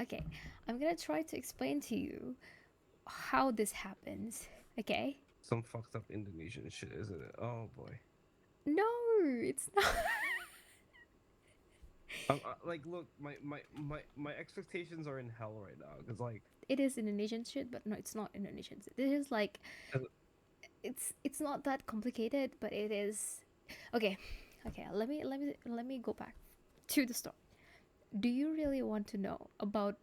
Okay, I'm gonna try to explain to you how this happens. Okay? Some fucked up Indonesian shit, isn't it? Oh boy. No, it's not. Like, look, my expectations are in hell right now because It is Indonesian shit, but no, it's not Indonesian shit. This is like uh, it's not that complicated, but it is. Okay, okay. Let me go back to the start. Do you really want to know about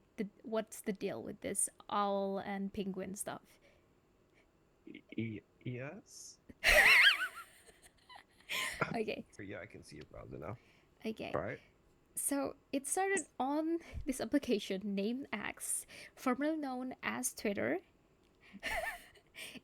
what's the deal with this owl and penguin stuff? yes. Okay, Yeah, I can see your browser now. okay. All right. So it started on this application named X, formerly known as Twitter.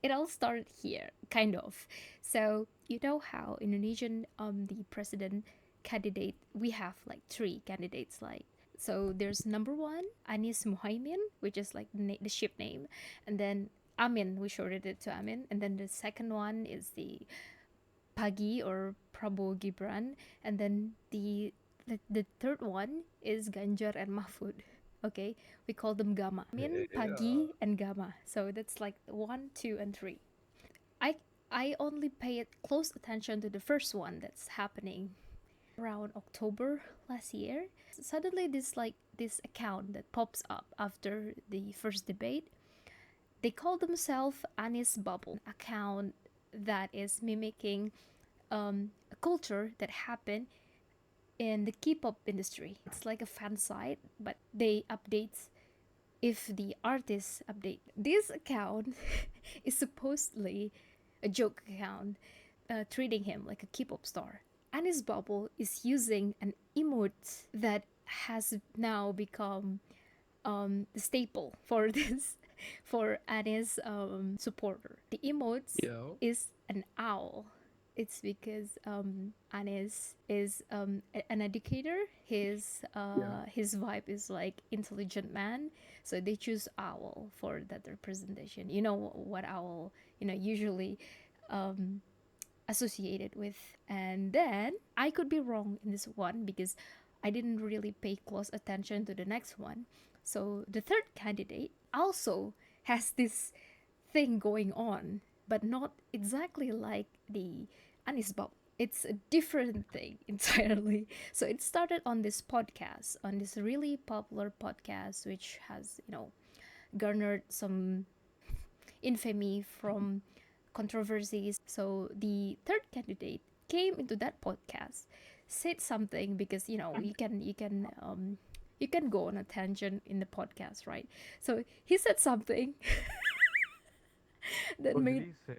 It all started here, kind of. So you know how Indonesian the president candidate, we have like three candidates, like, so there's number one Anies Muhaimin, which is like the ship name, and then Amin, we shorted it to Amin, and then the second one is the Pagi or Prabowo Gibran, and then the third one is Ganjar and Mahfud. Okay, we call them Gama. Min, Yeah. Pagi, and Gama. So that's like one, two, and three. I I only paid close attention to the first one that's happening around October last year. Suddenly, this account that pops up after the first debate. They call themselves Anis Bubble account that is mimicking a culture that happened in the K-pop industry. It's like a fan site, but they update if the artists update. This account is supposedly a joke account, treating him like a K-pop star. Anis Bubble is using an emote that has now become the staple for this for Anis supporter. The emotes Yo. is an owl. It's because Anis is an educator. Yeah. His vibe is like intelligent man, so they choose owl for that representation. You know what owl usually associated with. And then I could be wrong in this one because I didn't really pay close attention to the next one. So the third candidate also has this thing going on, but not exactly like the Anis Bob. It's a different thing entirely. So it started on this podcast, on this really popular podcast, which has, garnered some infamy from controversies. So the third candidate came into that podcast, said something because you can go on a tangent in the podcast, right? So he said something that What did made he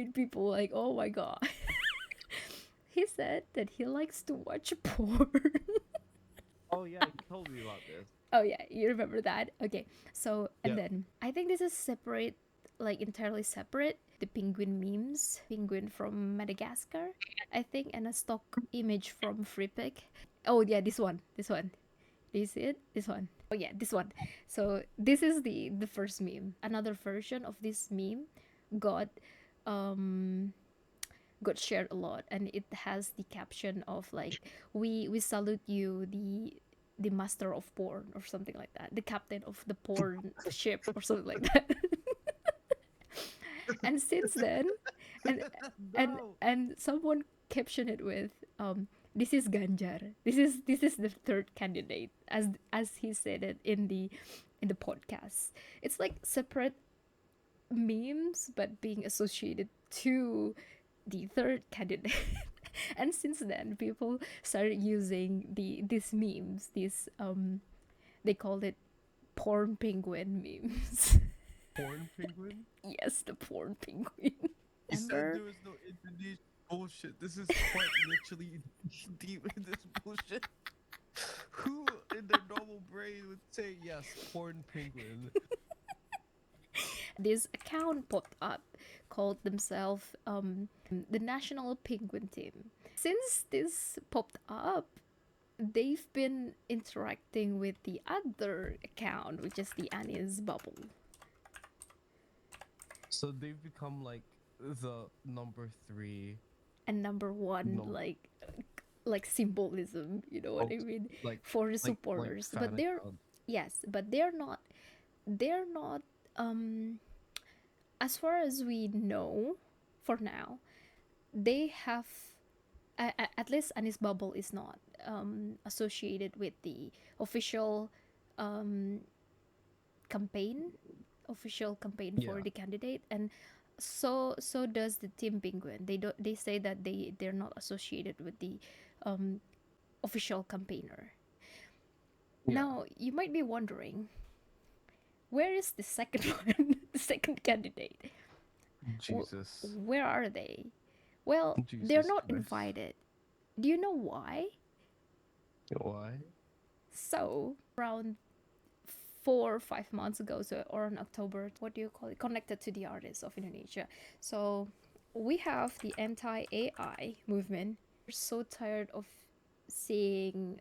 say? people like, oh my god. He said that he likes to watch porn. Oh yeah, he told me about this. Oh yeah, you remember that? Okay. So and Yep. then I think this is separate, like entirely separate. The penguin memes, penguin from Madagascar, I think, and a stock image from Freepik. Oh yeah, this one. Do you see it? This one. Oh yeah, this one. So this is the first meme. Another version of this meme got um got shared a lot, and it has the caption of like, we salute you, the master of porn, or something like that, the captain of the porn ship, or something like that. And since then, and No. and someone captioned it with, this is Ganjar, this is the third candidate, as he said it in the podcast. It's like separate memes but being associated to the third candidate. And since then people started using these memes, these they called it porn penguin memes. Porn penguin? Yes, the porn penguin. He said Remember? there was no Indonesian bullshit. This is quite literally deep in this bullshit. Who in their normal brain would say yes, porn penguin? This account popped up, called themselves the National Penguin Team. Since this popped up, they've been interacting with the other account, which is the Annie's Bubble. So they've become like the number three, And number one, no, like symbolism, you know what oh, I mean, like for the like supporters. But fan they're, account. Yes, but they're not um as far as we know for now, they have at least Anis Bubble is not associated with the official um campaign official campaign for Yeah. the candidate, and so does the Team Penguin. They say that they're not associated with the um official campaigner. Yeah. Now you might be wondering, where is the second one, the second candidate? Jesus. Where are they? Well, they're Jesus not Christ. invited. Do you know why? Why? So around 4 or 5 months ago, so or in October, what do you call it? Connected to the artists of Indonesia. So we have the anti-AI movement. We're so tired of seeing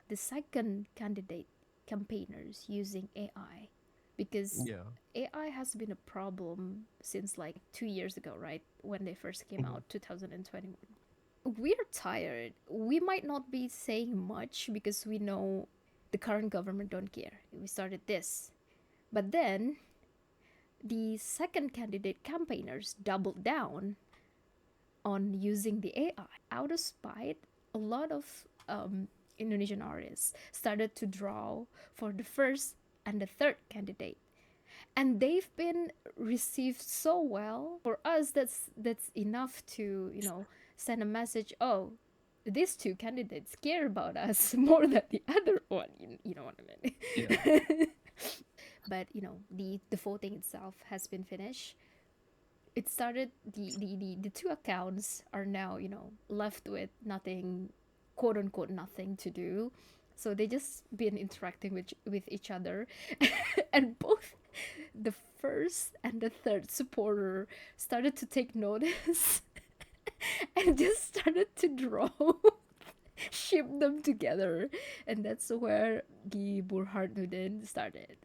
the second candidate campaigners using AI, because Yeah. AI has been a problem since like 2 years ago, right? When they first came Mhm. out, 2021. We're tired. We might not be saying much because we know the current government don't care. We started this. But then the second candidate campaigners doubled down on using the AI. Out of spite, a lot of Indonesian artists started to draw for the first and the third candidate, and they've been received so well. For us, that's enough to send a message. Oh, these two candidates care about us more than the other one. You know what I Yeah. mean? But the voting itself has been finished. It started, the two accounts are now left with nothing, quote unquote nothing to do, so they just been interacting with each other. And both the first and the third supporter started to take notice and just started to draw, ship them together, and that's where the Burhanudin started.